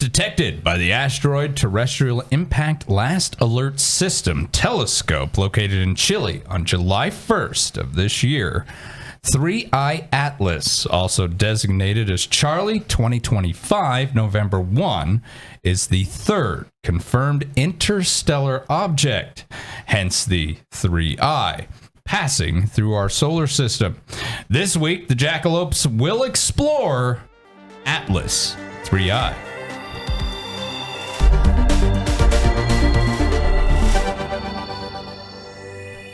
detected by the Asteroid Terrestrial Impact Last Alert System telescope located in Chile on July 1st of this year. 3I Atlas, also designated as Charlie 2025, November 1, is the third confirmed interstellar object, hence the 3I, passing through our solar system. This week, the Jackalopes will explore Atlas 3I.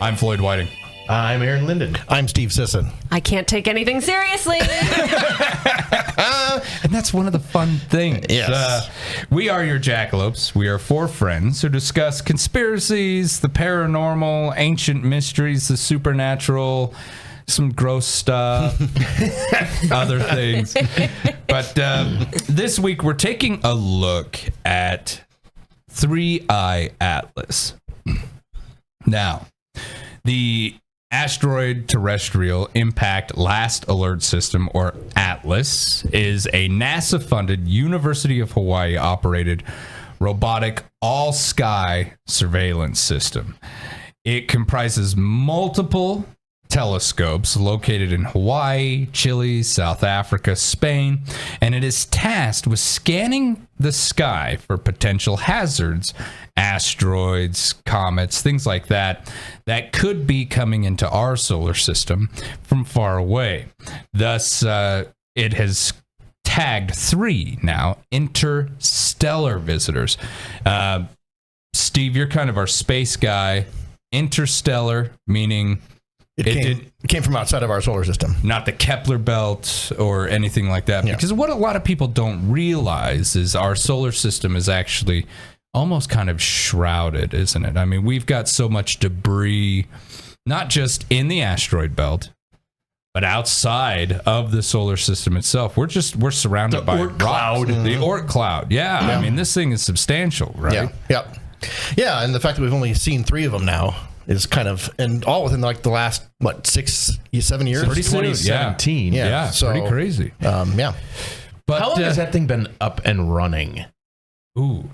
I'm Floyd Whiting. I'm Aaron Linden. I'm Steve Sisson. I can't take anything seriously. And that's one of the fun things. Yes. We are your Jackalopes. We are four friends who discuss conspiracies, the paranormal, ancient mysteries, the supernatural, some gross stuff, other things. But this week we're taking a look at 3I Atlas. Now, the Asteroid Terrestrial Impact Last Alert System, or ATLAS, is a NASA-funded, University of Hawaii-operated robotic all-sky surveillance system. It comprises multiple telescopes located in Hawaii, Chile, South Africa, Spain, and it is tasked with scanning the sky for potential hazards, asteroids, comets, things like that could be coming into our solar system from far away. Thus, it has tagged 3 now interstellar visitors. Steve, you're kind of our space guy. Interstellar, meaning It came from outside of our solar system. Not the Kepler belt or anything like that. Yeah. Because what a lot of people don't realize is our solar system is actually almost kind of shrouded, isn't it? I mean, we've got so much debris, not just in the asteroid belt, but outside of the solar system itself. We're surrounded by Oort cloud. rocks. The Oort cloud. Yeah. I mean, this thing is substantial, right? Yeah. Yep. Yeah, and the fact that we've only seen 3 of them now is kind of, and all within like the last, 6-7 years? Pretty soon, 2017. Yeah, so, pretty crazy. Yeah. But How long has that thing been up and running? Ooh.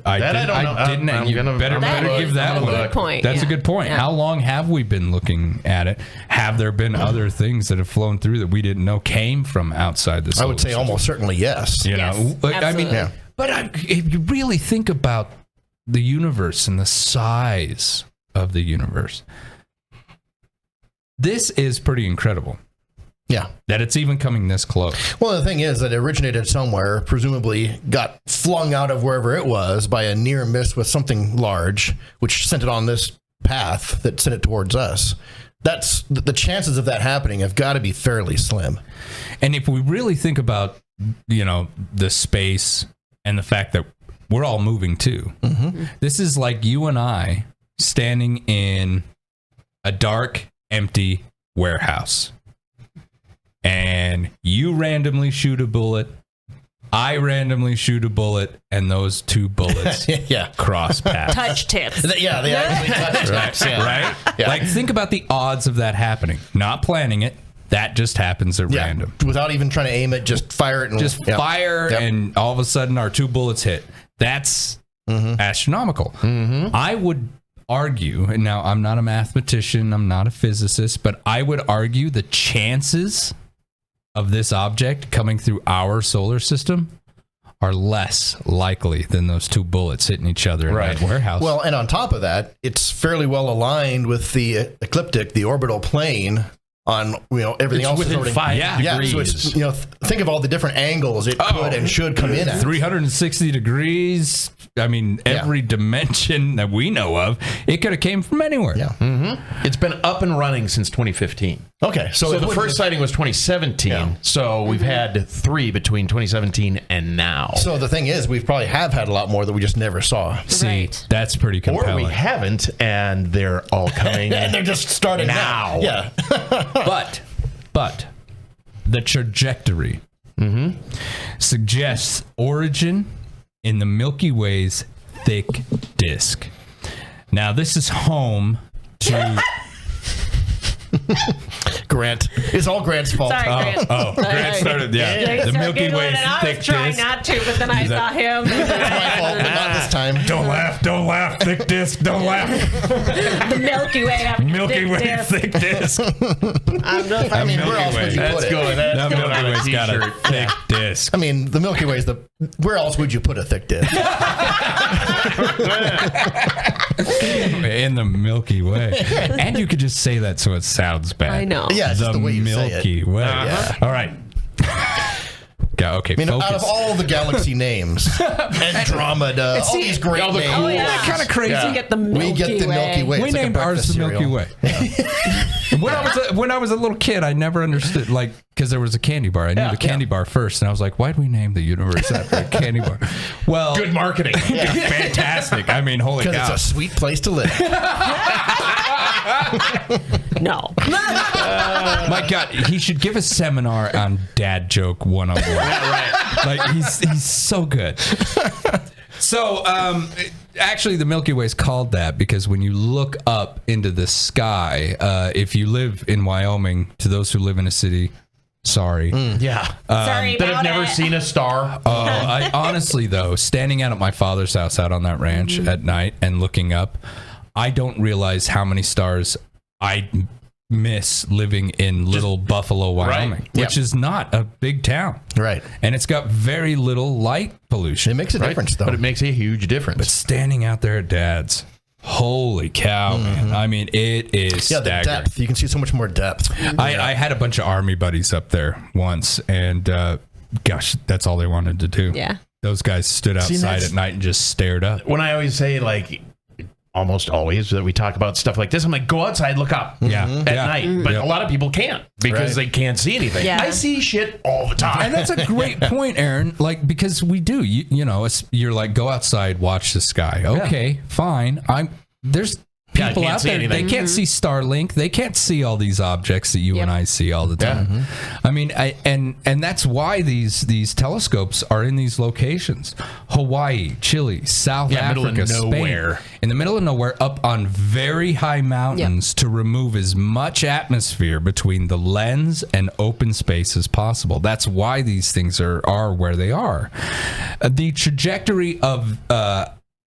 I don't know. You I'm better gonna give that That's a one. good point. That's a Yeah. good point. Yeah. How long have we been looking at it? Have there been other things that have flown through that we didn't know came from outside the I solar would say system? almost certainly yes. You Yes, know, like, I mean, absolutely. but if you really think about the universe and the size of the universe, this is pretty incredible. Yeah. That it's even coming this close. Well, the thing is that it originated somewhere, presumably got flung out of wherever it was by a near miss with something large, which sent it on this path that sent it towards us. That's the chances of that happening have got to be fairly slim. And if we really think about, the space and the fact that we're all moving too, this is like you and I standing in a dark, empty warehouse. And you randomly shoot a bullet, I randomly shoot a bullet, and those two bullets cross paths. Touch tips. Yeah, they actually touched it. Right? Yeah. Like, think about the odds of that happening. Not planning it. That just happens at random. Without even trying to aim it, just fire it. And, Just fire, and all of a sudden our 2 bullets hit. That's astronomical. I would argue, and now I'm not a mathematician, I'm not a physicist, but I would argue the chances of this object coming through our solar system are less likely than those 2 bullets hitting each other in that warehouse. Well, and on top of that, it's fairly well aligned with the ecliptic, the orbital plane on, everything else within is 5 degrees. So it's, think of all the different angles it could and should come in at. 360 degrees. I mean, every dimension that we know of, it could have came from anywhere. Yeah. It's been up and running since 2015. Okay. So the first sighting was 2017. Yeah. So we've had 3 between 2017 and now. So the thing is, we probably have had a lot more that we just never saw. See, Right. that's pretty Or compelling. we haven't, and they're all coming And they're just starting now. Yeah. But the trajectory suggests origin in the Milky Way's thick disk. Now, this is home to Grant. It's all Grant's fault. Sorry, Grant. Grant started, Yeah, he the started Milky giggling, Way and I thick was trying disc. not to, but then I saw him. My fault, but not this time. Don't laugh, thick disc, don't laugh. The Milky Way after Milky thick Way disc. thick disc. I mean, where else would you put it? That Milky Way's got a thick disc. I mean, the Milky Way is the. Where else would you put a thick disc? In the Milky Way. And you could just say that so it sounds bad. I know. Yeah, it's The just the way you Milky say it. Way. Yeah. All right. Okay, I mean, focus. out of all the galaxy names, Andromeda, all these great names, Oh, yeah. kind of crazy. We get the Milky we get the Milky Way. We It's like a named ours breakfast the Milky cereal. Way. When I was a little kid, I never understood, like, because there was a candy bar. I knew the candy bar first, and I was like, why'd we name the universe after a candy bar? Well, Good marketing. fantastic. I mean, holy Because cow. it's a sweet place to live. No. My God, he should give a seminar on dad joke 101. Right. Like, he's so good. So, actually, the Milky Way is called that because when you look up into the sky, if you live in Wyoming, to those who live in a city, sorry. Yeah. Sorry That about have never it. seen a star. I honestly, though, standing out at my father's house out on that ranch at night and looking up, I don't realize how many stars I miss living in Little Buffalo, Wyoming, which is not a big town. Right. And it's got very little light pollution. It makes a difference, though. But it makes a huge difference. Standing out there at Dad's, holy cow, man. I mean, it is yeah, the staggering. depth. You can see so much more depth. I had a bunch of Army buddies up there once, and gosh, that's all they wanted to do. Yeah. Those guys stood outside that's- at night and just stared up. When I always say, like, almost always that we talk about stuff like this, I'm like, go outside, look up Yeah. at Yeah. night. But Yep. a lot of people can't because they can't see anything. Yeah. I see shit all the time. And that's a great point, Aaron. Like, because we do, you know, you're like, go outside, watch the sky. Okay, fine. There's Yeah, I people can't out see there. anything. They can't see Starlink. They can't see all these objects that you Yep. and I see all the time. I mean, and that's why these telescopes are in these locations: Hawaii, Chile, South middle of Africa, Spain. nowhere. In the middle of nowhere, up on very high mountains to remove as much atmosphere between the lens and open space as possible. That's why these things are where they are. The trajectory of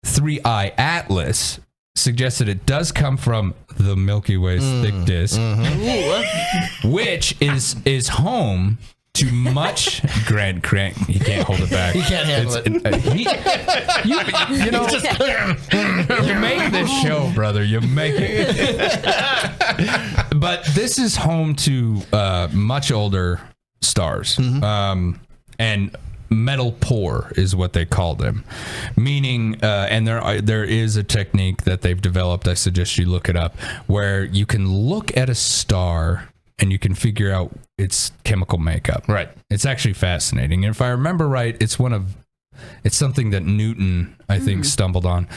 3I Atlas suggested it does come from the Milky Way's thick disk, which is home to much Grant. He can't hold it back. He can't handle it. You know, you make this show, brother. You make it. But this is home to much older stars, and metal poor is what they call them, meaning and there is a technique that they've developed. I suggest you look it up, where you can look at a star and you can figure out its chemical makeup. Right. It's actually fascinating. And if I remember right, it's something that Newton, I think, stumbled on.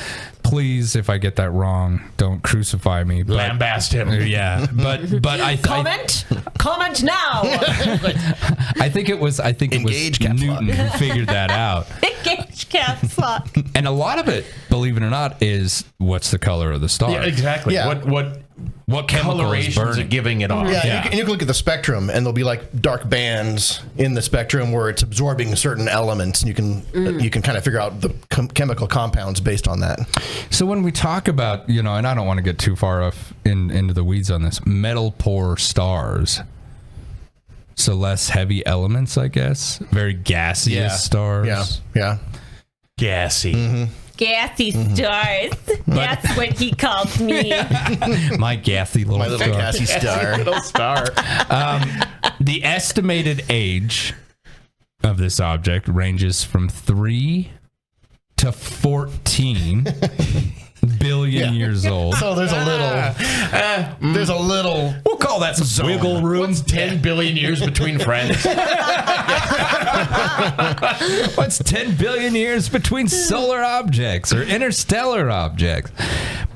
Please, if I get that wrong, don't crucify me. But, Lambast him. yeah, but I Comment now. I think it was Engage caps Newton lock. who figured that out. Engage caps lock. And a lot of it, believe it or not, is what's the color of the star. Yeah, exactly. Yeah. What chemical is colorations are burning? giving it off? Yeah, Yeah. and you can look at the spectrum, and there'll be like dark bands in the spectrum where it's absorbing certain elements, and you can kind of figure out the chemical compounds based on that. So when we talk about, and I don't want to get too far off into the weeds on this, metal poor stars. So less heavy elements, I guess. Very gaseous stars. Yeah. Gassy. Gassy stars. That's what he calls me. My gassy little My little star. gassy star. Little star. The estimated age of this object ranges from 3 to 14 billion years old. So there's a little. We'll call that some wiggle room. What's 10 billion years between friends? What's 10 billion years between solar objects or interstellar objects?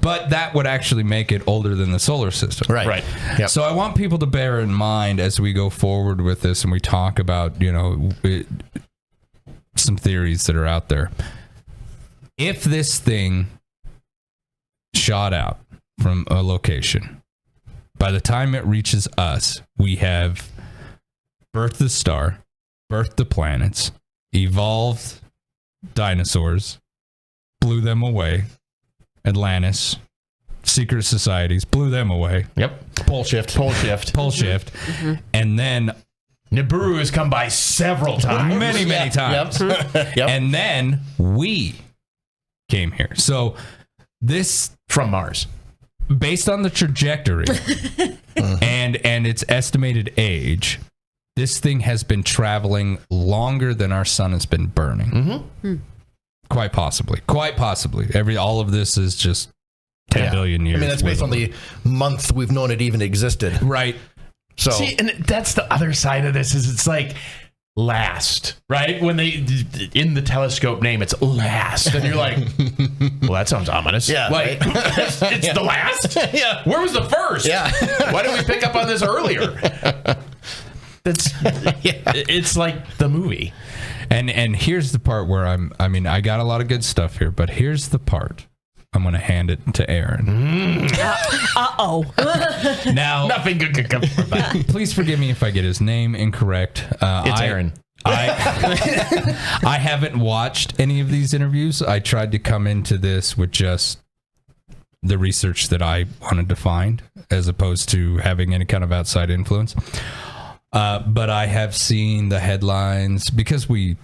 But that would actually make it older than the solar system. Right. Yep. So I want people to bear in mind as we go forward with this and we talk about, some theories that are out there. If this thing shot out from a location by the time it reaches us, we have birthed the star, birthed the planets, evolved dinosaurs, blew them away, Atlantis, secret societies, blew them away. Yep. Pole shift. And then Nibiru has come by several times. many times. Yep. And then we came here. So this, From Mars. based on the trajectory and its estimated age, this thing has been traveling longer than our sun has been burning. Quite possibly. All of this is just 10 billion years. I mean, that's based on the month we've known it even existed. right. So See, and that's the other side of this is it's like last, right? When they, in the telescope name, it's last. And you're like, well, that sounds ominous. Yeah, Like, it's the last? Yeah. Where was the first? Yeah. Why didn't we pick up on this earlier? It's like the movie. And here's the part where I got a lot of good stuff here, but here's the part. I'm going to hand it to Aaron. Now, Nothing good could come from that. please forgive me if I get his name incorrect. It's Aaron. I haven't watched any of these interviews. I tried to come into this with just the research that I wanted to find, as opposed to having any kind of outside influence. But I have seen the headlines, because we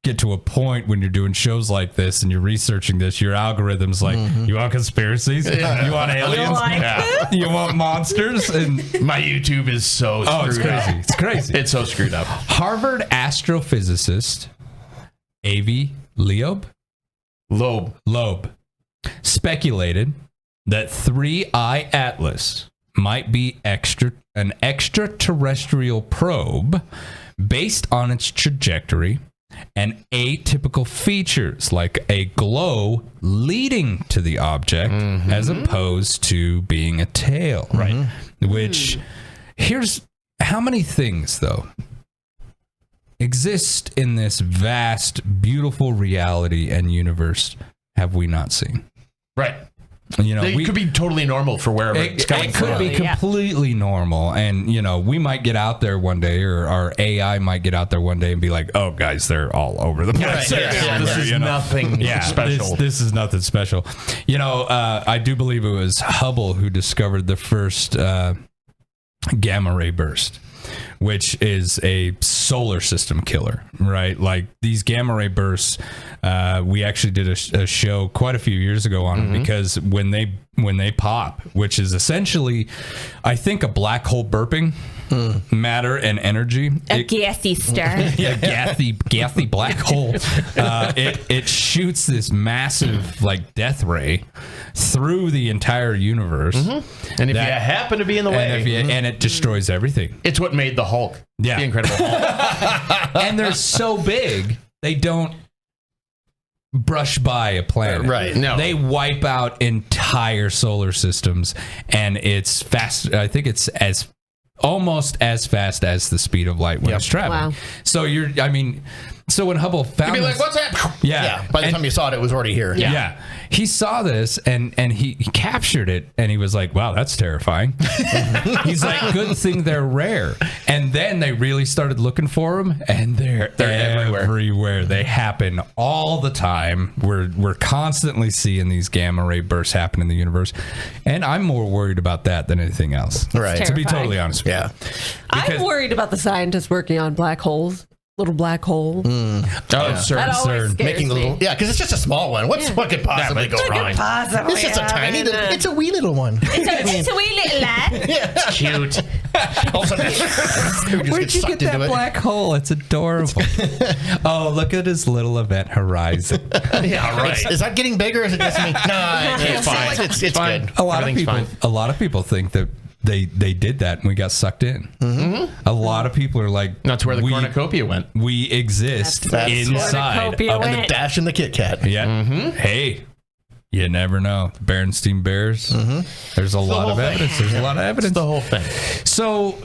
get to a point when you're doing shows like this and you're researching this, your algorithm's like, you want conspiracies? You want aliens? You want monsters? And My YouTube is so screwed it's crazy. up. It's crazy. It's so screwed up. Harvard astrophysicist Avi Loeb speculated that 3I Atlas might be an extraterrestrial probe based on its trajectory and atypical features like a glow leading to the object as opposed to being a tail. Right. Which, here's how many things, though, exist in this vast, beautiful reality and universe have we not seen? Right. You know, It could be totally normal for wherever it's coming it could from. be completely normal, and you know, we might get out there one day, or our AI might get out there one day and be like, "Oh, guys, they're all over the place. This is nothing special. This is nothing special." You know, I do believe it was Hubble who discovered the first gamma ray burst, which is a solar system killer, right? Like these gamma ray bursts, we actually did a show quite a few years ago on them, because when they pop, which is essentially, I think, a black hole burping matter and energy. A gassy star. Yeah, gassy black hole. It shoots this massive like death ray through the entire universe, And if you happen to be in the way, and it destroys everything. it's what made the Hulk. Yeah. The Incredible Hulk. And they're so big, they don't brush by a planet. Right. No. They wipe out entire solar systems, and it's fast. I think it's almost as fast as the speed of light when it's traveling. Wow. So so when Hubble found You'd be like, this- what's that? yeah, by the time you saw it, it was already here. Yeah. He saw this and he captured it, and he was like, wow, that's terrifying. He's like, good thing they're rare. And then they really started looking for them, and they're everywhere. They happen all the time. We're constantly seeing these gamma ray bursts happen in the universe. And I'm more worried about that than anything else. Right. To be Terrifying. totally honest with you. I'm worried about the scientists working on black holes. Little black hole. Oh, That always scares Making the me. little, because it's just a something wrong. What could possibly go wrong? Possibly. It's just a tiny little, it's a wee little one. It's a wee little lad. Cute. All of a sudden, Where'd you get that black hole? It's adorable. Oh, look at his little event horizon. Yeah, right. Is that getting bigger or is it just me? No, it's fine. It's fine. good. A lot of people think that they did that and we got sucked in. A lot of people are like, That's where the cornucopia went. we exist That's inside cornucopia of went. And the Dash and the Kit Kat. Yeah. Hey, you never know. The Berenstein Bears. There's a lot of evidence. There's a lot of evidence. The whole thing. So,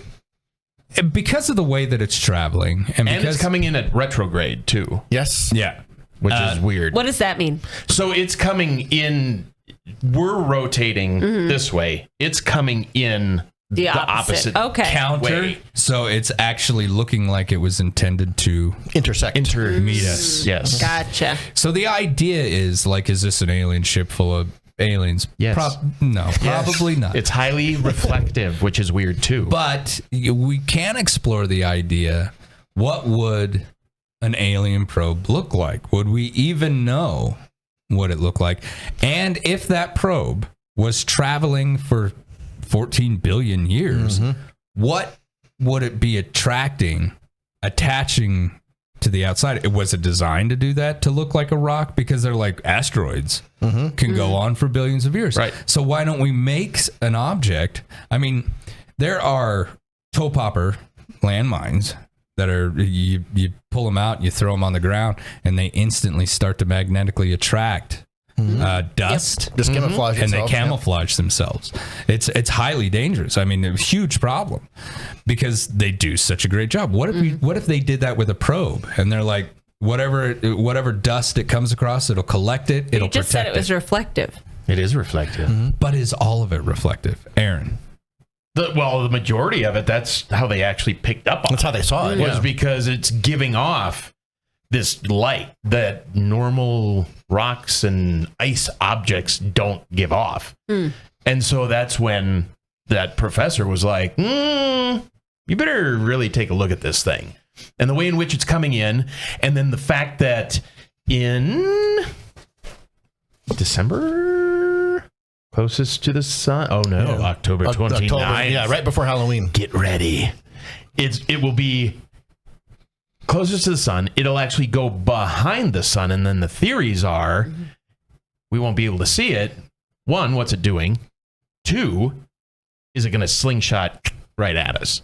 because of the way that it's traveling, and And because it's coming in at retrograde, too, Yes. yeah, which is weird. What does that mean? So it's coming in, we're rotating this way. It's coming in The opposite. Okay. Counter. Way. So it's actually looking like it was intended to Intersect. meet us. Yes. Gotcha. So the idea is like, is this an alien ship full of aliens? Yes. No, probably not. It's highly reflective, which is weird too. But we can explore the idea, what would an alien probe look like? Would we even know what it looked like? And if that probe was traveling for 14 billion years, what would it be attaching to the outside? Was it designed to do that, to look like a rock? Because they're like asteroids, can go on for billions of years. Right. So why don't we make an object? I mean, there are toe popper landmines that are, you pull them out, you throw them on the ground, and they instantly start to magnetically attract dust. Just camouflage And they itself, camouflage themselves. It's highly dangerous. I mean, a huge problem because they do such a great job. What if they did that with a probe and they're like, whatever dust it comes across, it'll collect it. It'll You just protect said it was reflective. It is reflective. But is all of it reflective, Aaron? The majority of it, that's how they actually picked up on That's how they saw it. was Yeah. because it's giving off this light that normal rocks and ice objects don't give off. And so that's when that professor was like, you better really take a look at this thing. And the way in which it's coming in, and then the fact that in December, closest to the sun. Oh no, Yeah. October 29th. October, yeah, right before Halloween. Get ready. It will be closest to the sun. It'll actually go behind the sun, and then the theories are we won't be able to see it. One, what's it doing? Two, is it going to slingshot right at us?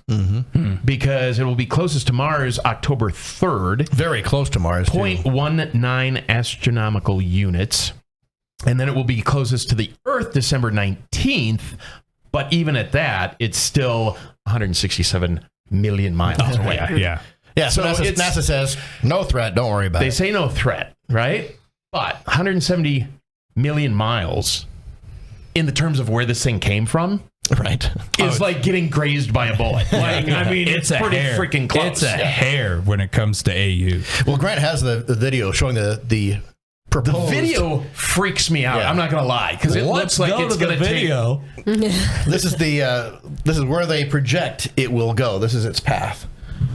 Because it will be closest to Mars October 3rd. Very close to Mars. too. 0.19 astronomical units. And then it will be closest to the Earth December 19th. But even at that, it's still 167 million miles away. Yeah. Yeah, so So NASA says, no threat, don't worry about They it. say no threat, right? But 170 million miles in the terms of where this thing came from Right. is like getting grazed by a bullet. Like, I mean, it's a pretty hair. freaking close. It's a hair when it comes to AU. Well, Grant has the video showing the The proposed video freaks me out. Yeah. I'm not going to lie, because it looks like it's going to take... This is this is where they project it will go. This is its path.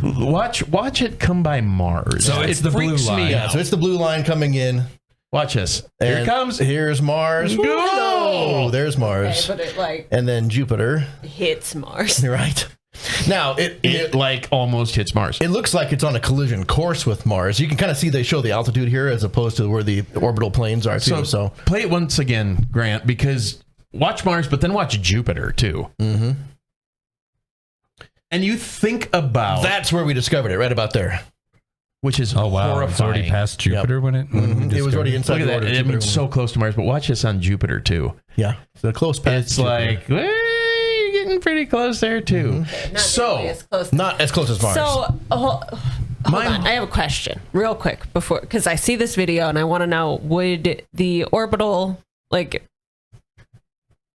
Watch it come by Mars. So it's it the blue freaks line. me Yeah, out. so it's the blue line coming in. Watch this. Here it and comes. Here's Mars. Go! Oh, there's Mars. But it like And then Jupiter. hits Mars. You're right. Now It like almost hits Mars. it looks like it's on a collision course with Mars. You can kind of see they show the altitude here as opposed to where the orbital planes are too. So play it once again, Grant, because watch Mars, but then watch Jupiter too. And you think about that's where we discovered it, right about there. which is Oh, wow. horrifying. It's already past Jupiter when it It was already inside Look at the that. orbit of I mean, Jupiter. it's so close to Mars, but watch this on Jupiter too. Yeah, so close past. It's Jupiter. like, well, you're getting pretty close there too. So not as close as Mars. So hold on, I have a question, real quick, before because I see this video and I want to know: would the orbital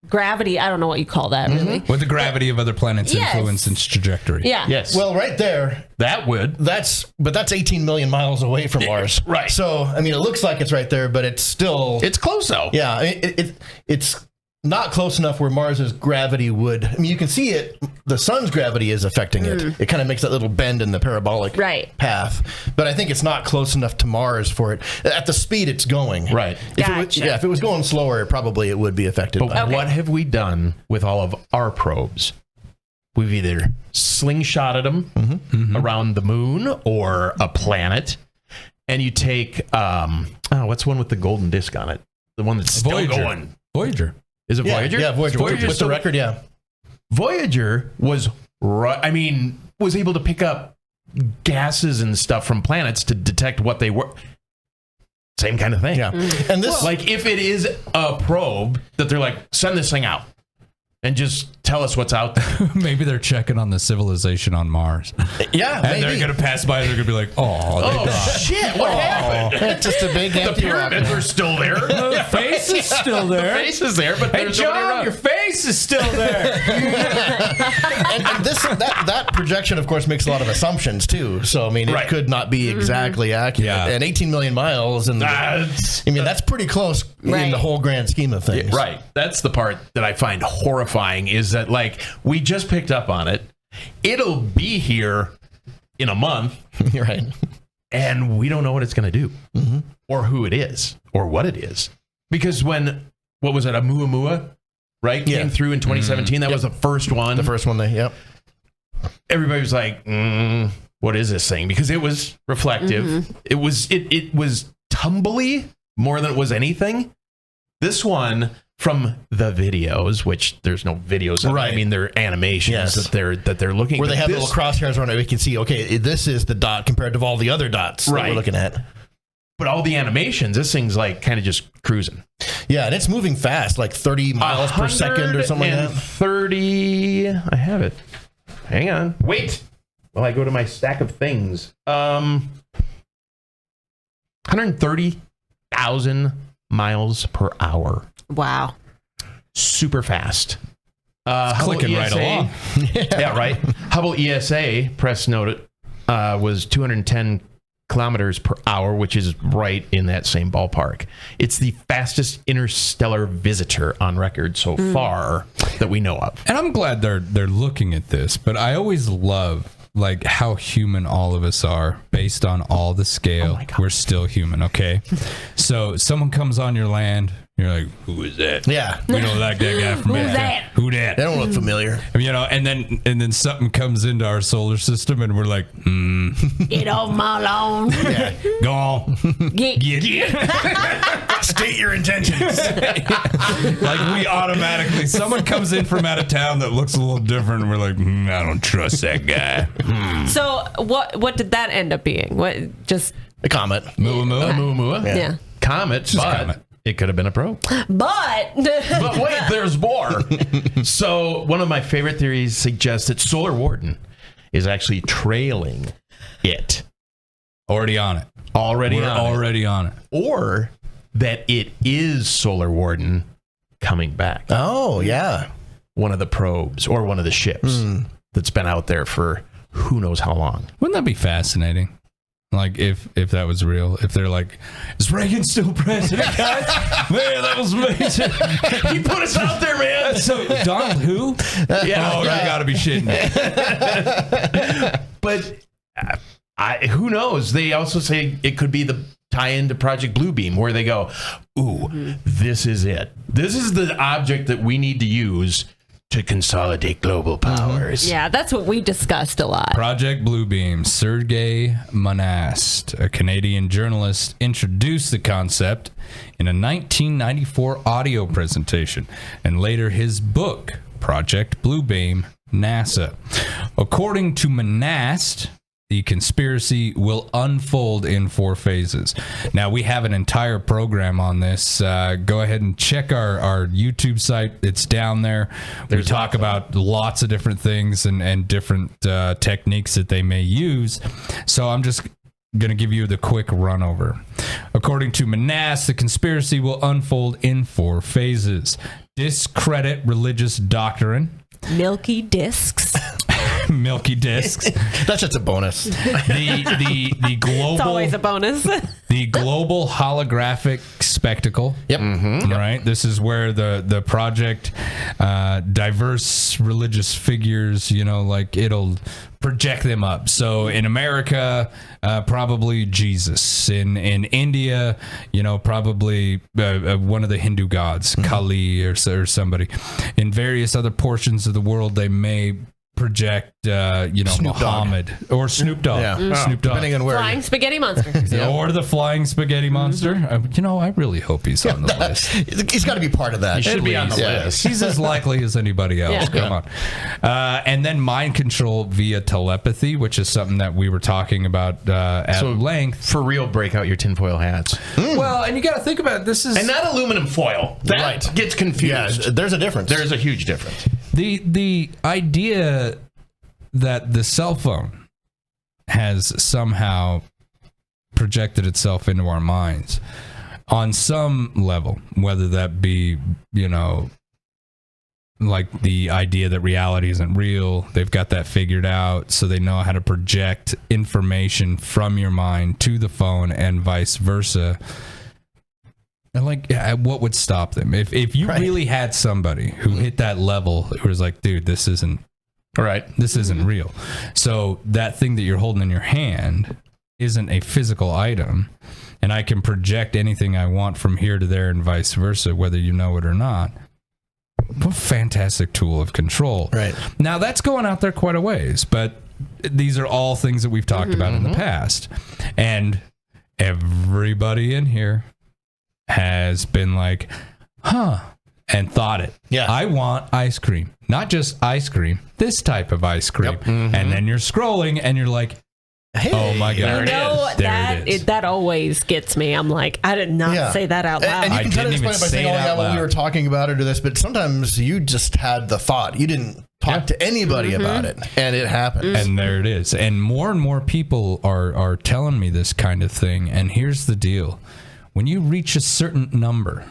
gravity? I don't know what you call that, really. Would the gravity of other planets Yes. influence its trajectory? Yeah. yes, well, right there, that would. that's 18 million miles away from Mars. right. So I mean, it looks like it's right there, but it's still. It's close though. Yeah, I mean, it's not close enough where Mars's gravity would. I mean, you can see it. The sun's gravity is affecting it. It kind of makes that little bend in the parabolic Right. path. But I think it's not close enough to Mars for it at the speed it's going. Right. Gotcha. If it was going slower, probably it would be affected. But by it. what have we done with all of our probes? We've either slingshotted them around the moon or a planet, and you take what's the one with the golden disc on it? The one that's still Voyager. going. Voyager. Is it Yeah, Voyager? Yeah, Voyager. Voyager's What's the still- record? Yeah. Voyager was was able to pick up gases and stuff from planets to detect what they were. Same kind of thing. Yeah. And this, Like if it is a probe that they're like, send this thing out. and just tell us what's out there. Maybe they're checking on the civilization on Mars. Yeah, And maybe. they're going to pass by. They're going to be like, oh, they died. Shit! What happened? It's just a big The empty rock. pyramids are still there. The face is still The there. face is there, but Hey, there's nobody John, around. your face is still there. And that projection, of course, makes a lot of assumptions too. So I mean, it Right. could not be exactly accurate. Yeah. And 18 million miles, and that's pretty close in Right. the whole grand scheme of things. Right. That's the part that I find horrifying is that, like, we just picked up on it. It'll be here in a month, You're right. and we don't know what it's going to do or who it is or what it is. Because what was it, Oumuamua, right? Yeah. Came through in 2017. That was the first one. The first one, yep. Everybody was like, what is this thing? Because it was reflective. It was tumbly more than it was anything. This one, from the videos, which there's no videos of, Right. I mean, they're animations Yes. that they're looking Where but they have this- little crosshairs around it, we can see, okay, this is the dot compared to all the other dots that Right. we're looking at. But all the animations, this thing's like kind of just cruising. Yeah, and it's moving fast, like 30 miles per second or something like that. 30. I have it. Hang on. Wait. While I go to my stack of things. 130,000 miles per hour. Wow. Super fast. Hubble Clicking right along. Yeah, right. Hubble ESA press note was 210 kilometers per hour, which is right in that same ballpark. It's the fastest interstellar visitor on record so far that we know of. And I'm glad they're looking at this, but I always love like how human all of us are based on all the scale. my God. We're still human, okay? So someone comes on your land, you're like, who is that? Yeah. We know that guy from Who's back there. that? Who that? They don't look familiar. You know, and then something comes into our solar system, and we're like, Get off my lawn. go on, Get State your intentions. like we automatically. Someone comes in from out of town that looks a little different, and we're like, I don't trust that guy. So what did that end up being? What just A comet. Oumuamua. yeah. Comet, but comet. it could have been a probe. But But wait, there's more. So one of my favorite theories suggests that Solar Warden is actually trailing it. Already on it. Already We're on it. already on it. Or that it is Solar Warden coming back. Oh, yeah. One of the probes or one of the ships that's been out there for who knows how long. Wouldn't that be fascinating? Like if that was real, if they're like, is Reagan still president, guys? Man, that was amazing. He put us out there, man. So Donald who? Yeah, Oh, you gotta be shitting me. But who knows? They also say it could be the tie-in to Project Bluebeam, where they go, ooh, this is it. This is the object that we need to use to consolidate global powers. yeah, that's what we discussed a lot. Project Bluebeam. Sergei Monast, a Canadian journalist, introduced the concept in a 1994 audio presentation, and later his book, Project Bluebeam, NASA. According to Monast, the conspiracy will unfold in 4 phases. Now, we have an entire program on this. Go ahead and check our YouTube site. It's down there. We talk about lots of different things and different techniques that they may use. So I'm just going to give you the quick run over. According to Monast, the conspiracy will unfold in 4 phases. Discredit religious doctrine. Milky discs. Milky discs. That's just a bonus. The global. It's always a bonus. The global holographic spectacle. Yep. Right. This is where the project, diverse religious figures, like it'll project them up. So in America, probably Jesus. In India, probably one of the Hindu gods, Kali or somebody. In various other portions of the world, they may project, Muhammad or Snoop Dogg. Yeah. Snoop Dogg. Depending on where. Flying spaghetti monster. Or the flying spaghetti monster. I really hope he's on the list. He's got to be part of that. He should be on the Yeah. list. He's as likely as anybody else. Yeah. Come on. And then mind control via telepathy, which is something that we were talking about at length. For real, break out your tinfoil hats. Well, and you got to think about it. This is And not aluminum foil. That gets confused. Yeah, there's a difference. There's a huge difference. the idea that the cell phone has somehow projected itself into our minds on some level, whether that be, you know, like the idea that reality isn't real. They've got that figured out, so they know how to project information from your mind to the phone and vice versa. And like, what would stop them? If you really had somebody who hit that level, who was like, dude, this isn't real. So that thing that you're holding in your hand isn't a physical item, and I can project anything I want from here to there and vice versa, whether you know it or not. What a fantastic tool of control. Right. Now, that's going out there quite a ways, but these are all things that we've talked about in the past. And everybody in here has been like, and thought it. Yeah. I want ice cream. Not just ice cream, this type of ice cream. Yep. And then you're scrolling and you're like, Hey, oh my God. That always gets me. I'm like, I did not say that out loud. And you I can try to didn't explain even it by say saying, it oh, out yeah, well, we loud. were talking about it or this, but sometimes you just had the thought. You didn't talk to anybody about it, and it happened. And there it is. And more people are telling me this kind of thing. And here's the deal. When you reach a certain number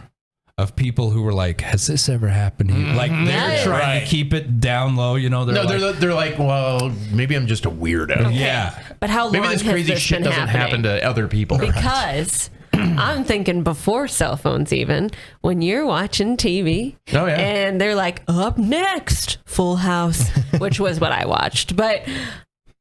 of people who were like, has this ever happened to you? Like, they're trying to keep it down low. You know, They're like, well, maybe I'm just a weirdo. Okay. Yeah. But how long Maybe this has crazy this shit been doesn't happen happening? to other people. Because I'm thinking before cell phones, even when you're watching TV, Oh, yeah. and they're like, up next, Full House, which was what I watched. But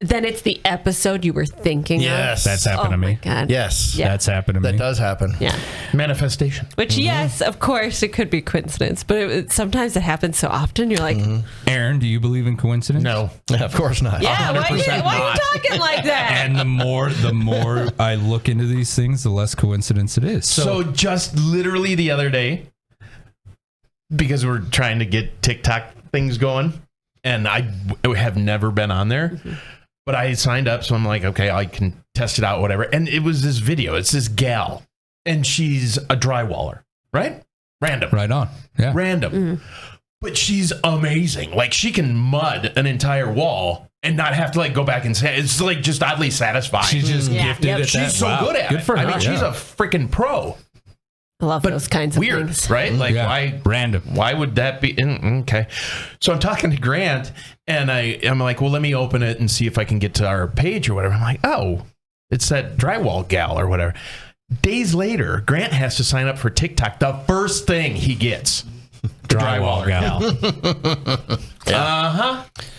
then it's the episode you were thinking Yes. of. That's happened to me. Oh my God. Yes. Yeah. That's happened to me. That does happen. Yeah. Manifestation. Which, yes, of course, it could be coincidence, but sometimes it happens so often. You're like, Aaron, do you believe in coincidence? No. Of course not. yeah, why are you 100% not. talking like that? And the more I look into these things, the less coincidence it is. So just literally the other day, because we're trying to get TikTok things going, and I have never been on there, but I signed up, so I'm like, okay, I can test it out, whatever. And it was this video. It's this gal, and she's a drywaller, right? Random. right on. Yeah. Random. But she's amazing. Like, she can mud an entire wall and not have to like go back and say it's like just oddly satisfying. She's just gifted at that. She's so Wow. good at Good it. for her. I mean, she's a freaking pro. I love those kinds of Weird, things. right? Like, Yeah. Random. why would that be? Okay. So I'm talking to Grant, and I'm like, well, let me open it and see if I can get to our page or whatever. I'm like, oh, it's that drywall gal or whatever. Days later, Grant has to sign up for TikTok. The first thing he gets, Drywall gal.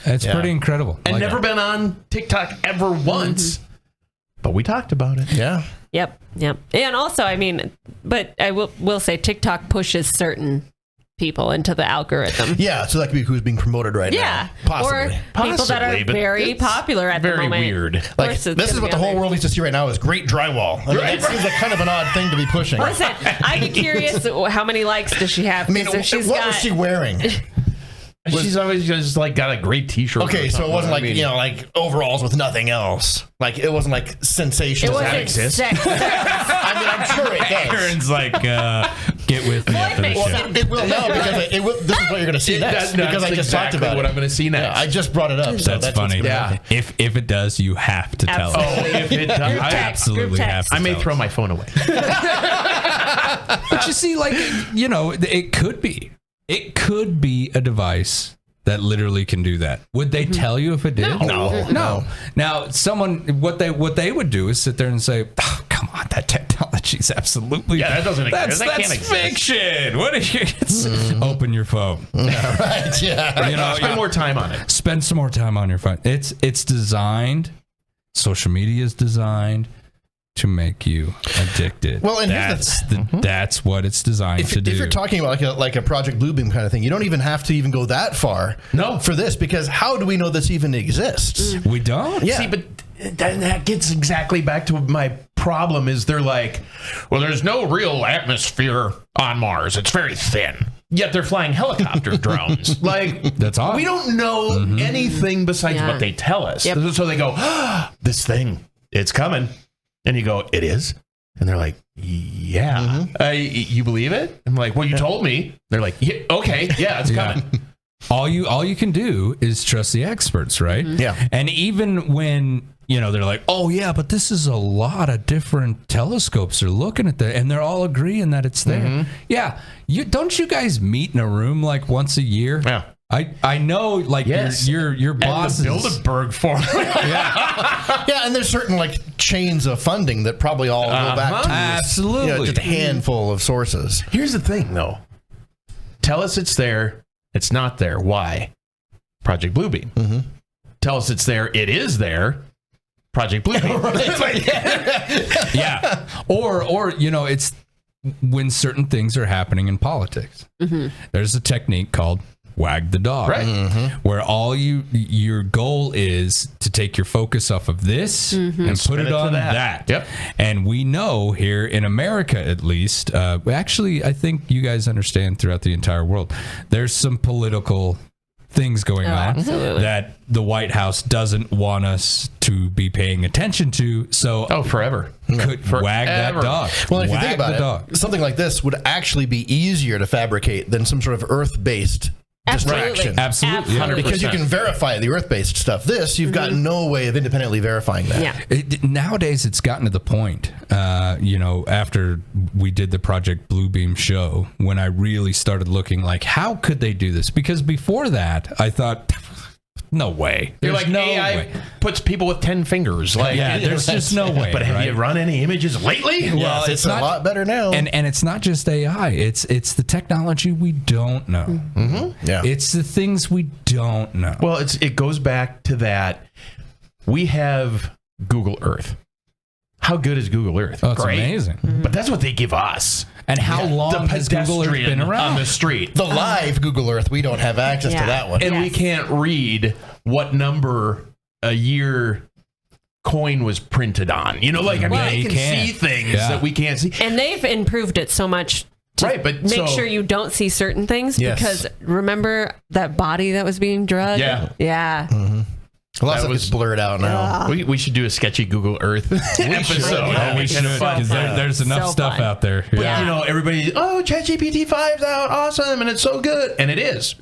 That's Yeah. pretty incredible. And Like never that. been on TikTok ever once. But we talked about it. Yeah. Yep. And also, I mean, but I will say TikTok pushes certain people into the algorithm. Yeah. So that could be who's being promoted right Yeah. now. Possibly. Or people that Possibly, are but very it's popular at the very moment. weird. Of Like, course it's this is gonna what be the on whole there. world needs to see right now is great drywall. I mean, it seems like kind of an odd thing to be pushing. Listen, I'd be curious how many likes does she have? I mean, 'Cause if she's what got, was she wearing? She's always just like got a great T-shirt. Okay, or so it something. wasn't I like, mean, you know, like overalls with nothing else. Like, it wasn't like sensational. it wasn't exist? sex. I mean, I'm sure it does. Aaron's like, get with me after the makes show. sense. It will now because it will, this is what you're going to see next. Because I just exactly talked about what it. I'm going to see next. Yeah, I just brought it up. So That's what's funny. gonna Yeah. happen. If it does, you have to tell Absolutely. us. Oh, if it does, Group I text. Absolutely Group have text. to. I may tell throw us. my phone away. But you see, like, you know, it could be. It could be a device that literally can do that. Would they tell you if it did? No. Now, what they would do is sit there and say, oh, "Come on, that technology is absolutely That doesn't exist. That That's can't exist. fiction. What are you? Open your phone. Right, yeah. You know, Spend more time on it. spend some more time on your phone. It's designed. Social media is designed to make you addicted. Well, and here's that's what it's designed to do. If you're talking about like a Project Bluebeam kind of thing, you don't even have to even go that far for this, because how do we know this even exists? We don't. Yeah. See, but that gets exactly back to my problem is they're like, well, there's no real atmosphere on Mars. It's very thin. Yet they're flying helicopter drones. Like, That's odd. we don't know anything besides Yeah. what they tell us. Yep. So they go, this thing, it's coming. And you go, it is? And they're like, yeah. You believe it? I'm like, well, you told me. They're like, yeah, okay, yeah, it's coming. All you can do is trust the experts, right? Yeah. And even when, they're like, oh yeah, but this is a lot of different telescopes are looking at that, and they're all agreeing that it's there. Yeah. Don't you guys meet in a room like once a year? Yeah. I know, like, your bosses. And the Bilderberg formula. Yeah, and there's certain like chains of funding that probably all go back to absolutely just a handful of sources. Here's the thing, though. Tell us it's there. It's not there. Why? Project Bluebeam. Tell us it's there. It is there. Project Bluebeam. Yeah. Or it's when certain things are happening in politics. There's a technique called wag the dog, right? Where all your goal is to take your focus off of this and put it on that. Yep. And we know here in America, at least, actually, I think you guys understand throughout the entire world, there's some political things going on that the White House doesn't want us to be paying attention to. So forever. Could wag that dog. Well, if you Wag think about it, something like this would actually be easier to fabricate than some sort of Earth-based distraction. Absolutely. 100%. Because you can verify the Earth-based stuff. This, you've got no way of independently verifying that. Yeah. Nowadays, it's gotten to the point, after we did the Project Bluebeam show, when I really started looking like, how could they do this? Because before that, I thought, no way. You're There's like, no AI way. puts people with 10 fingers. Like, There's just no way. But have you run any images lately? Well, it's a lot better now. And it's not just AI. It's the technology we don't know. Yeah. It's the things we don't know. Well, it goes back to that. We have Google Earth. How good is Google Earth? Oh, it's amazing. But that's what they give us. And how long has Google Earth been around? On the street. The live Google Earth, we don't have access to that one. And we can't read what number a year coin was printed on. They can see things that we can't see. And they've improved it so much to make sure you don't see certain things. Yes. Because remember that body that was being drugged? Yeah. A lot of stuff gets blurred out now. We should do a sketchy Google Earth episode. We should, because there's enough stuff out there. But, everybody, ChatGPT 5's out, awesome, and it's so good. And it is.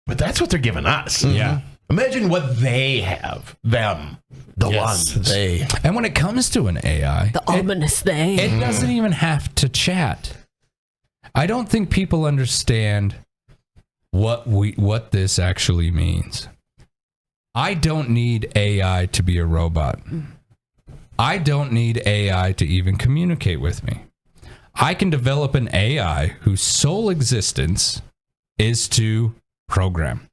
But that's what they're giving us. Yeah. Imagine what they have, them, the ones. They. And when it comes to an AI, The ominous thing. it doesn't even have to chat. I don't think people understand what this actually means. I don't need AI to be a robot. I don't need AI to even communicate with me. I can develop an AI whose sole existence is to program.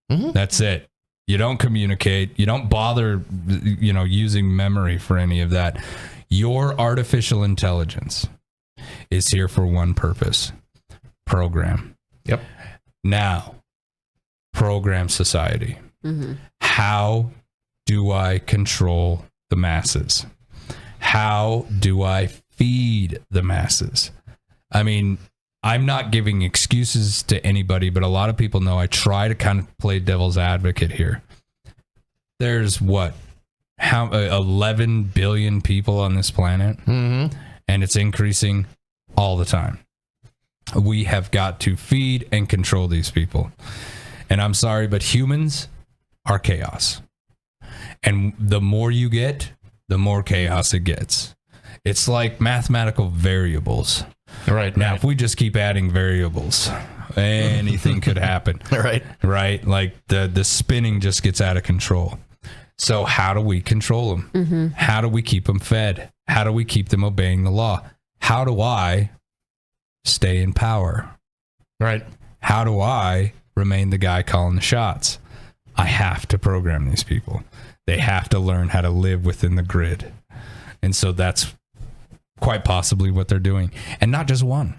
That's it. You don't communicate. You don't bother, using memory for any of that. Your artificial intelligence is here for one purpose: program. Yep. Now, program society. How do I control the masses? How do I feed the masses? I mean, I'm not giving excuses to anybody, but a lot of people know I try to kind of play devil's advocate here. There's 11 billion people on this planet, and it's increasing all the time. We have got to feed and control these people. And I'm sorry, but humans are chaos. And the more you get, the more chaos it gets. It's like mathematical variables. Right. Now, if we just keep adding variables, anything could happen. Right? Like the spinning just gets out of control. So how do we control them? How do we keep them fed? How do we keep them obeying the law? How do I stay in power? Right. How do I remain the guy calling the shots? I have to program these people. They have to learn how to live within the grid. And so that's quite possibly what they're doing. And not just one.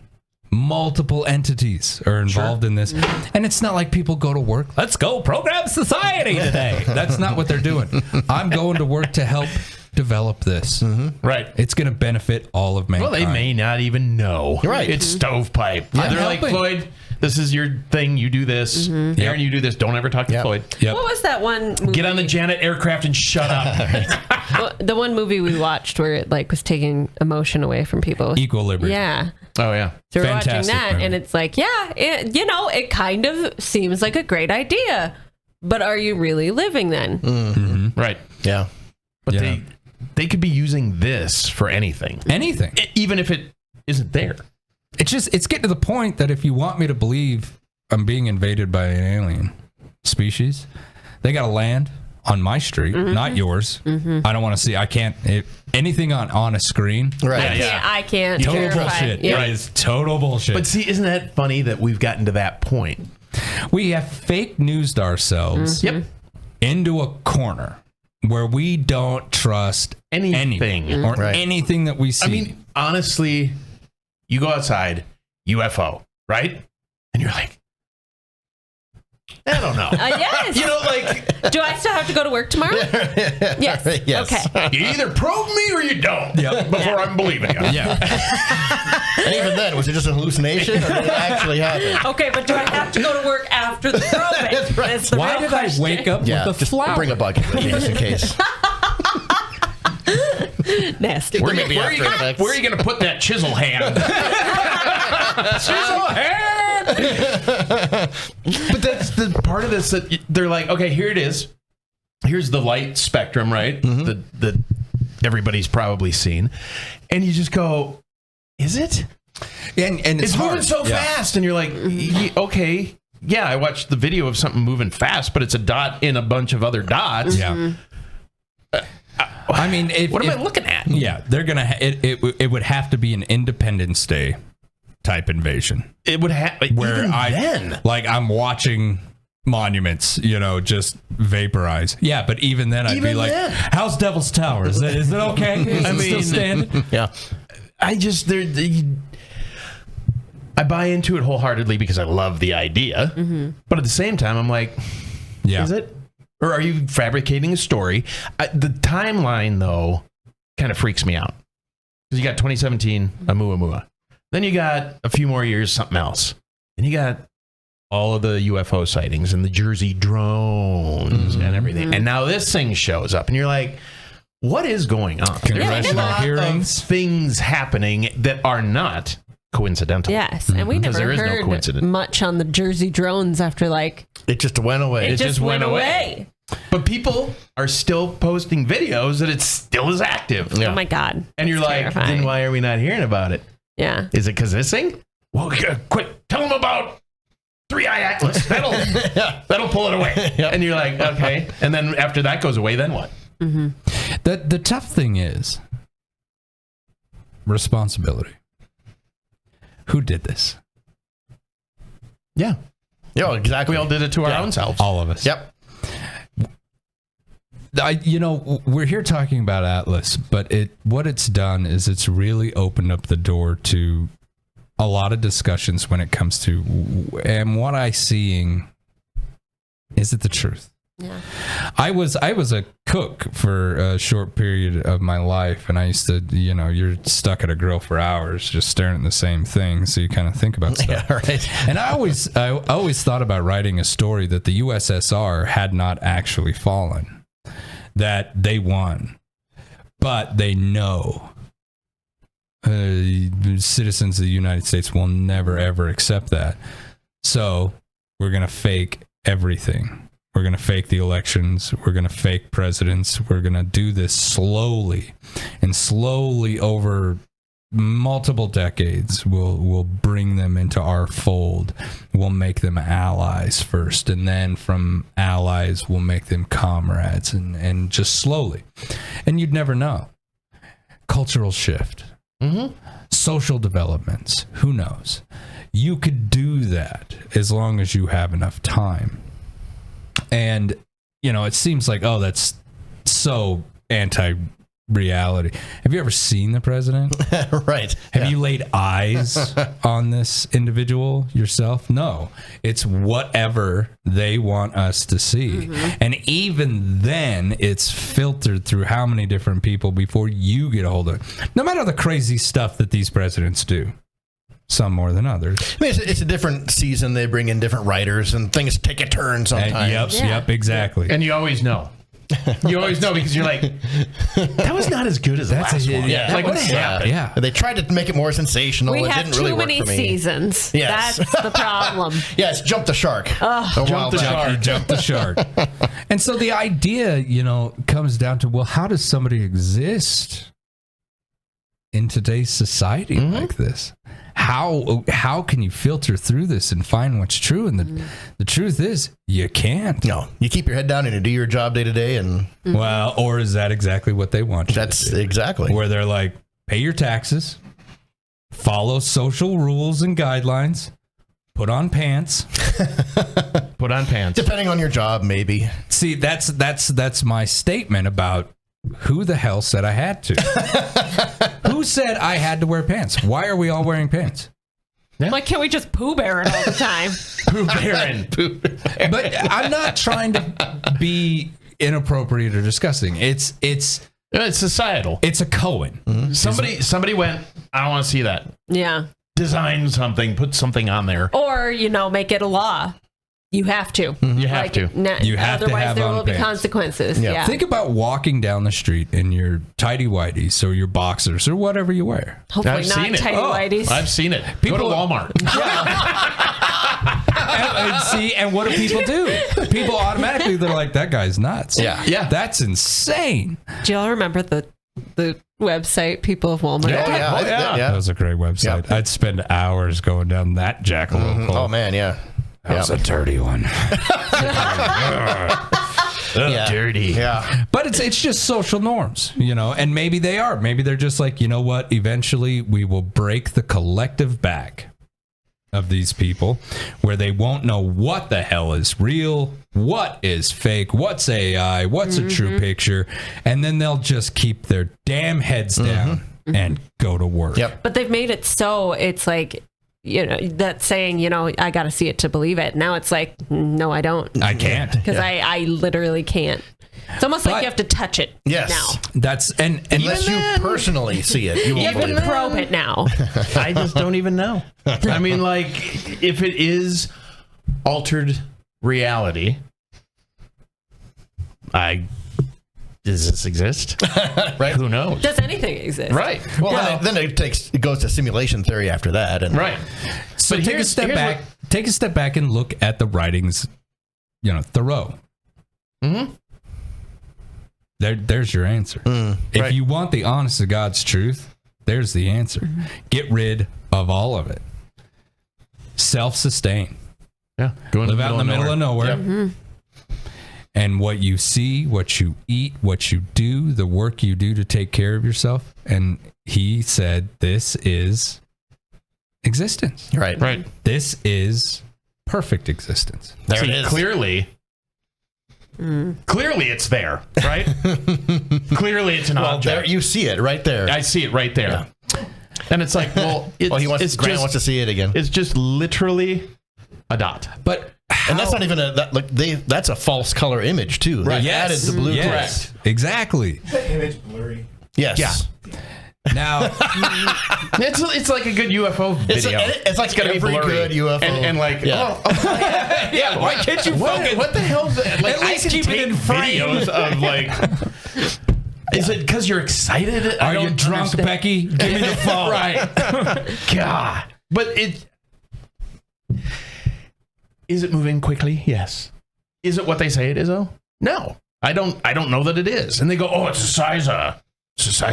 Multiple entities are involved in this. And it's not like people go to work, let's go program society today. That's not what they're doing. I'm going to work to help develop this. Right. It's going to benefit all of mankind. Well, they may not even know. Right. It's stovepipe. I'm They're like, helping. Floyd, this is your thing. You do this. Aaron, you do this. Don't ever talk to Floyd. Yep. What was that one movie? Get on the Janet aircraft and shut up. Well, the one movie we watched where it like was taking emotion away from people. Equilibrium. Yeah. Oh, yeah. So we're watching Fantastic that, movie. and it's like, yeah, it kind of seems like a great idea, but are you really living then? Right. Yeah. But Yeah. they could be using this for anything. Anything. Even if it isn't there. It's getting to the point that if you want me to believe I'm being invaded by an alien species, they got to land on my street, not yours. I don't want to see. I can't. Anything on a screen. Right. I can't. Total terrified. bullshit. Yeah. Right. It's total bullshit. But see, isn't that funny that we've gotten to that point? We have fake newsed ourselves Yep. into a corner where we don't trust Anything. anyone or Right. anything that we see. I mean, honestly, you go outside, UFO, right? And you're like, I don't know. Yes. You know, like, Do I still have to go to work tomorrow? Yes. Yes. Okay. you either probe me or you don't. Yep. Before I'm believing you. yeah. And even then, was it just a hallucination or did it actually happen? Okay, but do I have to go to work after the probing? That's right. That's the Why real did question. I wake up Yeah. with a Just flower? bring a bucket with you just in case. Nasty. There may be after effects. Where are you going to put that chisel hand? Chisel hand! But that's the part of this that they're like, okay, here it is. Here's the light spectrum, right? The everybody's probably seen. And you just go, is it? and It's moving hard. so Yeah. fast. And you're like, okay, yeah, I watched the video of something moving fast, but it's a dot in a bunch of other dots. Yeah. I mean, What am I looking at? Yeah, they're gonna. It would have to be an Independence Day type invasion It would have, where I'm watching monuments, just vaporize. Yeah, but even then, I'd be Even like, then. "How's Devil's Tower? Is it okay? Is it still standing?" Yeah. I just I buy into it wholeheartedly because I love the idea, but at the same time, I'm like, Yeah. is it? Or are you fabricating a story? The timeline, though, kind of freaks me out. Because you got 2017, Oumuamua. Then you got a few more years, something else. Then you got all of the UFO sightings and the Jersey drones and everything. And now this thing shows up, and you're like, what is going on? Congressional There's a lot hearings. of things happening that are not coincidental. Yes, and we Because never there is no heard coincidence. much on the Jersey drones after It just went away. it just went away. But people are still posting videos that it still is active. Yeah. Oh my god! And you're It's like, terrifying. then why are we not hearing about it? Yeah. Is it because this thing? Well, quick, tell them about Three-Eye Atlas. That'll pull it away. And you're like, okay. And then after that goes away, then what? The tough thing is responsibility. Who did this? Yeah. Yeah, exactly. We all did it to our own selves. All of us. Yep. We're here talking about Atlas, but what it's done is it's really opened up the door to a lot of discussions when it comes to, and what I'm seeing, is it the truth? Yeah. I was a cook for a short period of my life, and I used to, you're stuck at a grill for hours just staring at the same thing, so you kind of think about stuff. Yeah, right. And I always thought about writing a story that the USSR had not actually fallen, that they won, but they know citizens of the United States will never ever accept that. So we're gonna fake everything. We're going to fake the elections. We're going to fake presidents. We're going to do this slowly, and slowly over multiple decades, we'll bring them into our fold. We'll make them allies first, and then from allies, we'll make them comrades, and just slowly. And you'd never know. Cultural shift, social developments, who knows? You could do that as long as you have enough time. And, it seems like, oh, that's so reality. Have you ever seen the president? Right. Have you laid eyes on this individual yourself? No. It's whatever they want us to see. And even then, it's filtered through how many different people before you get a hold of it. No matter the crazy stuff that these presidents do. Some more than others. I mean, it's a different season. They bring in different writers and things take a turn sometimes. Yep, exactly. And you always know. You always know because you're like, that was not as good as the last one. Yeah. Like, what happened? Yeah. They tried to make it more sensational. We It have didn't really too work many for me. seasons. Yes. That's the problem. Yes, jump the shark. Jump the shark. Jump the shark. And so the idea, comes down to, well, how does somebody exist in today's society like this? How can you filter through this and find what's true? And the truth is, you can't. No, you keep your head down and you do your job day to day, and Well, or is that exactly what they want you that's to do? exactly. Where they're like, pay your taxes, follow social rules and guidelines, put on pants. Put on pants. Depending on your job, maybe. See, that's my statement about who the hell said I had to. Who said I had to wear pants? Why are we all wearing pants? Like, can't we just Pooh Bear it all the time? Pooh Baron. But I'm not trying to be inappropriate or disgusting. It's societal. It's a Cohen. Somebody went, I don't want to see that. Yeah. Design something, put something on there. Or, make it a law. You have to. You have to. You have to otherwise have there on will be pants. consequences. Yeah. Yeah. Think about walking down the street in your tighty whities or your boxers or whatever you wear. Hopefully I've not seen it. tighty whities. I've seen it. People- Go to Walmart. And what do people do? People automatically, they're like, that guy's nuts. Yeah. That's insane. Do y'all remember the website People of Walmart? Yeah. That was a great website. Yeah. I'd spend hours going down that jackalope hole. Oh man, yeah. That was a dirty one. Dirty. Yeah. But it's just social norms, and maybe they are. Maybe they're just like, you know what? Eventually we will break the collective back of these people where they won't know what the hell is real, what is fake, what's AI, what's a true picture. And then they'll just keep their damn heads down and go to work. Yep. But they've made it so it's like, that saying, I got to see it to believe it. Now it's like, no, I don't. I can't. Because I literally can't. It's almost like But- you have to touch it Yes. now. That's and Unless you personally see it, you won't You believe can it. probe it now. I just don't even know. I mean, like, if it is altered reality, does this exist? Right. Who knows? Does anything exist? Right. Well, then it goes to simulation theory after that, and Right. So But take a here's- step here's back. what- Take a step back and look at the writings. Thoreau. Mhm. There's your answer. If Right. you want the honest to God's truth, there's the answer. Get rid of all of it. Self-sustain. Yeah. Go Live out in the middle of nowhere. Yep. And what you see, what you eat, what you do, the work you do to take care of yourself. And he said, this is existence. right. Right. This is perfect existence. There See, it is. Clearly it's there, right? Clearly it's an Well, object. there you see it right there. I see it right there. And it's like, well, it's, Well, Grant wants to see it again, it's just literally a dot. But and that's not even that's a false color image too. Right. They added the blue. Yes, exactly. Image blurry. Yes. Yeah. Now, It's like a good UFO video. It's like gotta be every blurry. good UFO. And like, Yeah. yeah, why can't you focus? What the hell? Like, At least I can keep it take in frame. videos of like. Is it because you're excited? are you drunk, understand. Becky? Give me the phone. Right. God. But is it moving quickly? Yes. Is it what they say it is, though? No. I don't know that it is. And they go, oh, it's the size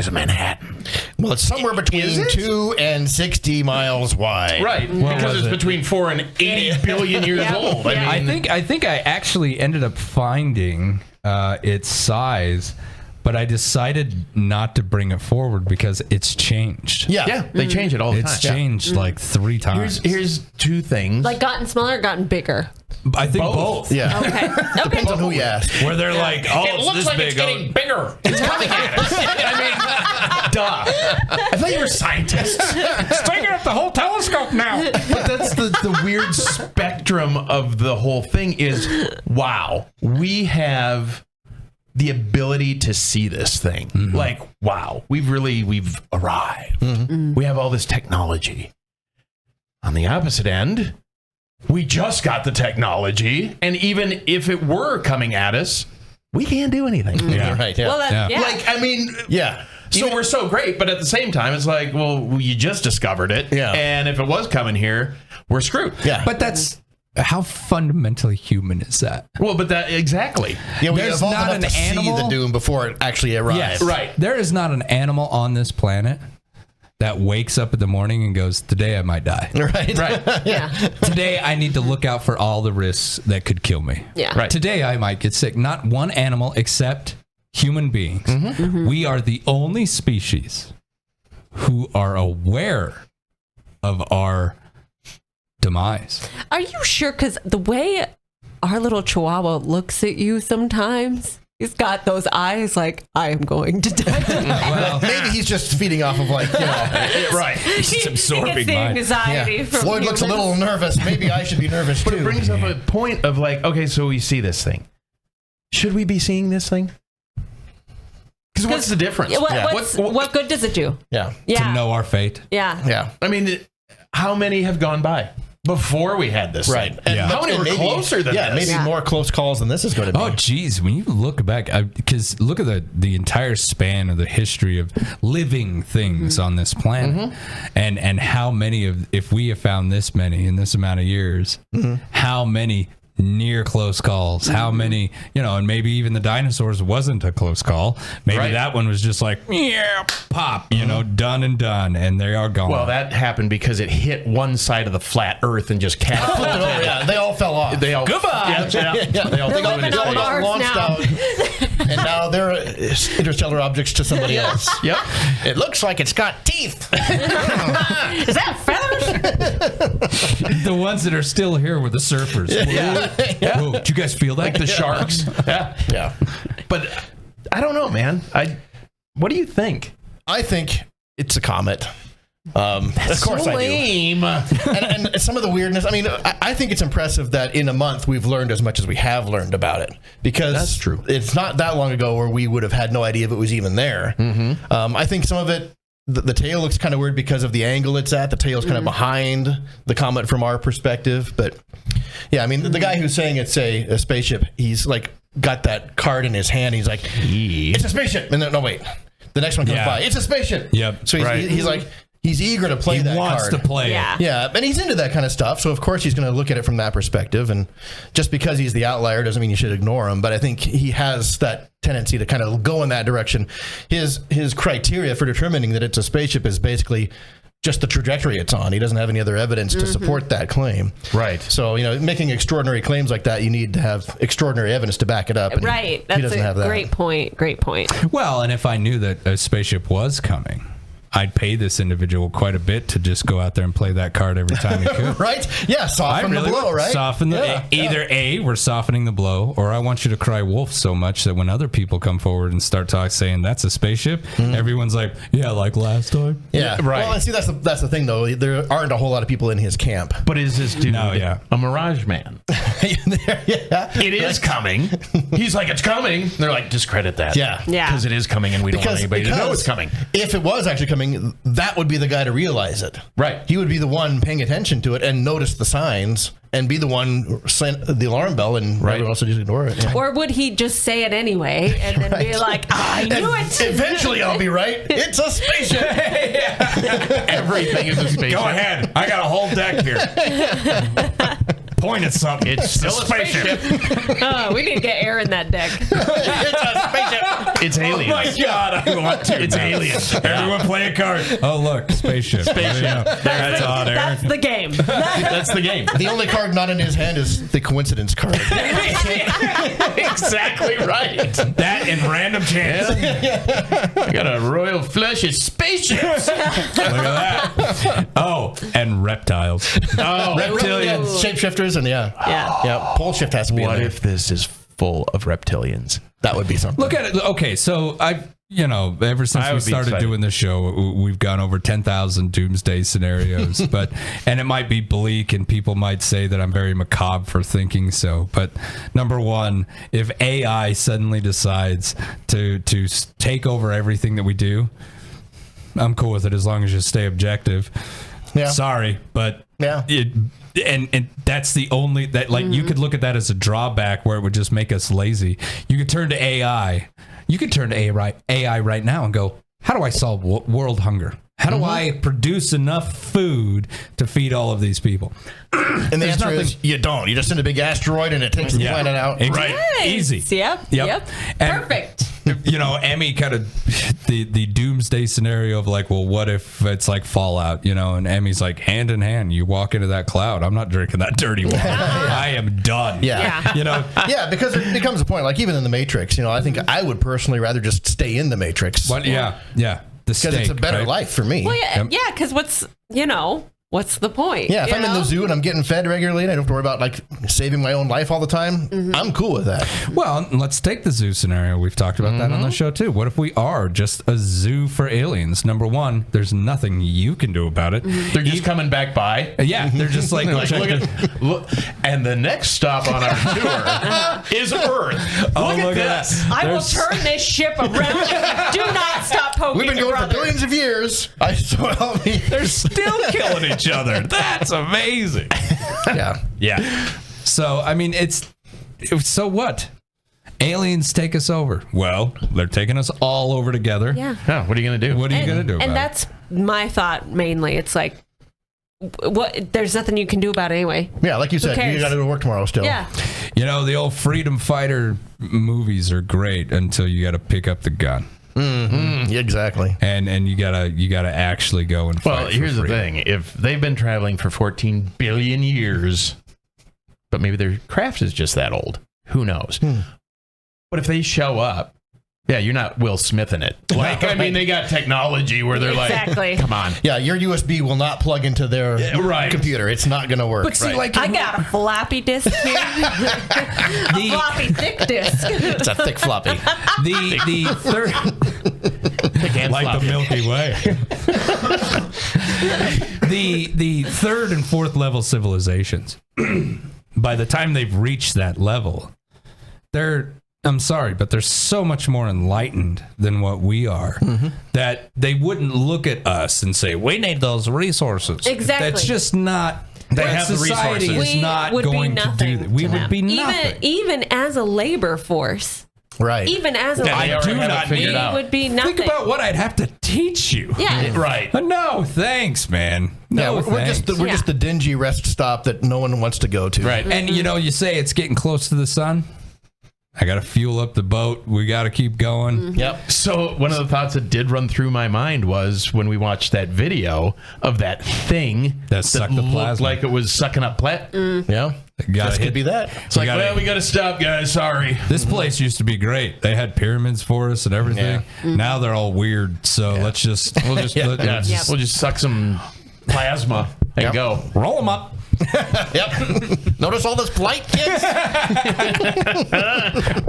of Manhattan. Well, it's somewhere Is between it? 2 and 60 miles wide. Right. What Because was it's it? between 4 and 80 billion years old. I mean, I think I actually ended up finding its size, but I decided not to bring it forward because it's changed. Yeah. they change it all the It's time. changed like 3 times. Here's two things. Like gotten smaller, gotten bigger. I think both. Yeah. Okay. Depends on who you ask. Where they're like, oh, It it's looks this like big. it's getting bigger. It's coming at us. I mean, duh. I thought you were scientists. It's taking up the whole telescope now. But that's the weird spectrum of the whole thing is, wow, we have the ability to see this thing. Like, wow, we've arrived. We have all this technology. On the opposite end, we just got the technology, and even if it were coming at us, we can't do anything. Yeah. Right. Yeah. Well, yeah. Like, I mean, yeah. so we're so great, but at the same time, it's like, well, you just discovered it. Yeah. And if it was coming here, we're screwed. Yeah. But that's how fundamentally human is that? Well, but that exactly. Yeah, we There's evolved not enough an to animal- see the doom before it actually arrived. Yes. Right. There is not an animal on this planet that wakes up in the morning and goes, today I might die. Right. Right. Yeah. Today I need to look out for all the risks that could kill me. Yeah. Right. Today I might get sick. Not one animal except human beings. We are the only species who are aware of our demise. Are you sure? Because the way our little chihuahua looks at you sometimes, he's got those eyes like, I am going to die. Well, Maybe he's just feeding off of like, Right. it's absorbing He gets the mine. anxiety yeah. from Floyd looks a humans. little nervous. Maybe I should be nervous But too. it brings up a point of like, okay, so we see this thing. Should we be seeing this thing? Because what's the difference? Yeah, Yeah. what good does it do? Yeah. Yeah. To know our fate. Yeah. Yeah. I mean, how many have gone by before we had this Right. thing? And Yeah. How many were closer than yeah, this? maybe Yeah. more close calls than this is going to be. Oh, geez. When you look back, because look at the entire span of the history of living things on this planet, and how many of, if we have found this many in this amount of years, how many near close calls, how many, and maybe even the dinosaurs wasn't a close call. Maybe Right. that one was just like, yeah, pop, done and done, and they are gone. Well, that happened because it hit one side of the flat Earth and just catapulted. Oh, yeah, they all fell off. They all Goodbye. Yeah, they all They're living on Mars launched now. out, and now they're interstellar objects to somebody else. Yep. It looks like it's got teeth. Is that feathers? the ones that are still here were the surfers. Whoa, did you guys feel that? Like the sharks. Yeah. Yeah. But I don't know, man. What do you think? I think it's a comet. Of course I do. Lame. And some of the weirdness, I mean, I think it's impressive that in a month we've learned as much as we have learned about it. Because That's true. It's not that long ago where we would have had no idea if it was even there. I think some of it, the tail looks kind of weird because of the angle it's at. The tail's kind of behind the comet from our perspective. But yeah, I mean, the guy who's saying it's a spaceship, he's like got that card in his hand. He's like, it's a spaceship. And then, no, wait. The next one comes Yeah. by. It's a spaceship. Yep. So he's like, he's eager to play He that wants card. to play Yeah. it. Yeah, and he's into that kind of stuff. So of course he's going to look at it from that perspective. And just because he's the outlier doesn't mean you should ignore him. But I think he has that tendency to kind of go in that direction. His criteria for determining that it's a spaceship is basically just the trajectory it's on. He doesn't have any other evidence to support that claim. Right. So, making extraordinary claims like that, you need to have extraordinary evidence to back it up. And Right. he That's doesn't have a that. great point. Great point. Well, and if I knew that a spaceship was coming, I'd pay this individual quite a bit to just go out there and play that card every time he could. Right? Yeah, soften the blow, would. right? Soften the Yeah, either A, we're softening the blow, or I want you to cry wolf so much that when other people come forward and start talking, saying that's a spaceship, everyone's like, yeah, like last time. Yeah. Right. Well, and see, that's the thing, though. There aren't a whole lot of people in his camp. But is this dude a Mirage Man? Yeah. It is coming. He's like, it's coming. They're like, discredit that. Yeah. Yeah. Because it is coming and we don't want anybody to know it's coming. If it was actually coming, that would be the guy to realize it. Right. He would be the one paying attention to it and notice the signs and be the one sent the alarm bell and everyone else would just ignore it. Yeah. Or would he just say it anyway and then be like, I knew it. Eventually I'll be right. It's a spaceship. Everything is a spaceship. Go ahead. I got a whole deck here. Point at something. It's still a spaceship. Oh, we need to get air in that deck. It's a spaceship. It's aliens. Oh my God, I want to. It's aliens. Everyone play a card. Oh, look, spaceship. Spaceship. That's on there. That's the game. That's the game. The only card not in his hand is the coincidence card. Exactly right. That and random chance. I got a royal flush of spaceships. Look at that. Oh, and reptiles. Oh, Reptilians. Shapeshifters, and yeah. Pole shift has to be in what there. if this is full of reptilians? That would be something. Look at it. Okay, so ever since I we would be started excited. doing this show, we've gone over 10,000 doomsday scenarios. And it might be bleak, and people might say that I'm very macabre for thinking so. But number one, if AI suddenly decides to take over everything that we do, I'm cool with it as long as you stay objective. Yeah. Sorry, but Yeah. And that's the only that you could look at that as a drawback where it would just make us lazy. You could turn to AI. You could turn to AI right now and go, how do I solve world hunger? How do I produce enough food to feed all of these people? And the answer is you don't. You just send a big asteroid and it takes the planet out. Right. Easy. Yep. And, Perfect. Emmy kind of the doomsday scenario of like, well, what if it's like Fallout, and Emmy's like, hand in hand, you walk into that cloud. I'm not drinking that dirty water. I am done. Yeah. Yeah, because it becomes a point, like even in the Matrix, I think I would personally rather just stay in the Matrix. But yeah. Because it's a better life for me. Well, yeah, because what's the point? Yeah, if I'm in the zoo and I'm getting fed regularly and I don't have to worry about like saving my own life all the time, I'm cool with that. Well, let's take the zoo scenario. We've talked about that on the show too. What if we are just a zoo for aliens? Number one, there's nothing you can do about it. They're just coming back by. Yeah, they're just like, Look, and the next stop on our tour is Earth. Look at this. I will turn this ship around. Do not stop poking. We've been going for billions of years. So help me. they're still killing each other. That's amazing. Yeah. So, I mean, so what? Aliens take us over. Well, they're taking us all over together. Yeah. Yeah, what are you going to do? What are you going to do about And it? that's my thought mainly. It's like, what? There's nothing you can do about it anyway. Yeah, like you said, cares? you got to go to work tomorrow still. Yeah. The old freedom fighter movies are great until you got to pick up the gun. Yeah, exactly. And you gotta actually go and fight. Well, here's the freedom. thing. If they've been traveling for 14 billion years, but maybe their craft is just that old, who knows? But if they show up, yeah, you're not Will Smith in it. Like, I mean, they got technology where they're Exactly. like, come on. Yeah, your USB will not plug into their computer. It's not going to work. But see, like I got a floppy disk here. A floppy thick disk. It's a thick floppy. the third, like the Milky Way. the third and fourth level civilizations, by the time they've reached that level, I'm sorry, but they're so much more enlightened than what we are that they wouldn't look at us and say, we need those resources. Exactly. That's just not. They that have the society resources. is not would be going to do nothing that. We to would them. be nothing. Even as a labor force. Right. Even as a Yeah, labor they already do have it not figured we out. would be nothing. Think about what I'd have to teach you. Yeah. Right. No, thanks, man. Yeah, No, we're thanks. just the dingy rest stop that no one wants to go to. Right. And you say it's getting close to the sun. I got to fuel up the boat. We got to keep going. Yep. So one of the thoughts that did run through my mind was when we watched that video of that thing That sucked the looked plasma. like it was sucking up plasma. Yeah. Gotta Could hit- be that. It's like, gotta- well, we got to stop, guys. Sorry. This place used to be great. They had pyramids for us and everything. Now they're all weird. So we'll just We'll just suck some plasma and go. roll them up. Yep. Notice all this blight, kids?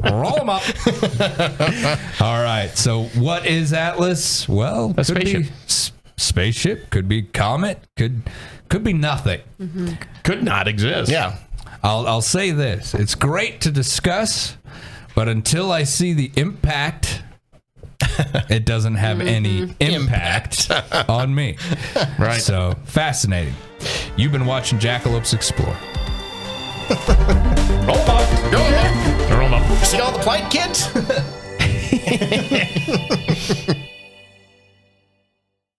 Roll them up. All right. So what is Atlas? Well, A could be spaceship. Spaceship. Could be comet. Could be nothing. Could not exist. Yeah. I'll say this. It's great to discuss, but until I see the impact, it doesn't have any impact on me. Right. So, fascinating. You've been watching Jackalopes Explore. Roll 'em up. Go on. Roll 'em up. See all the blight, kids?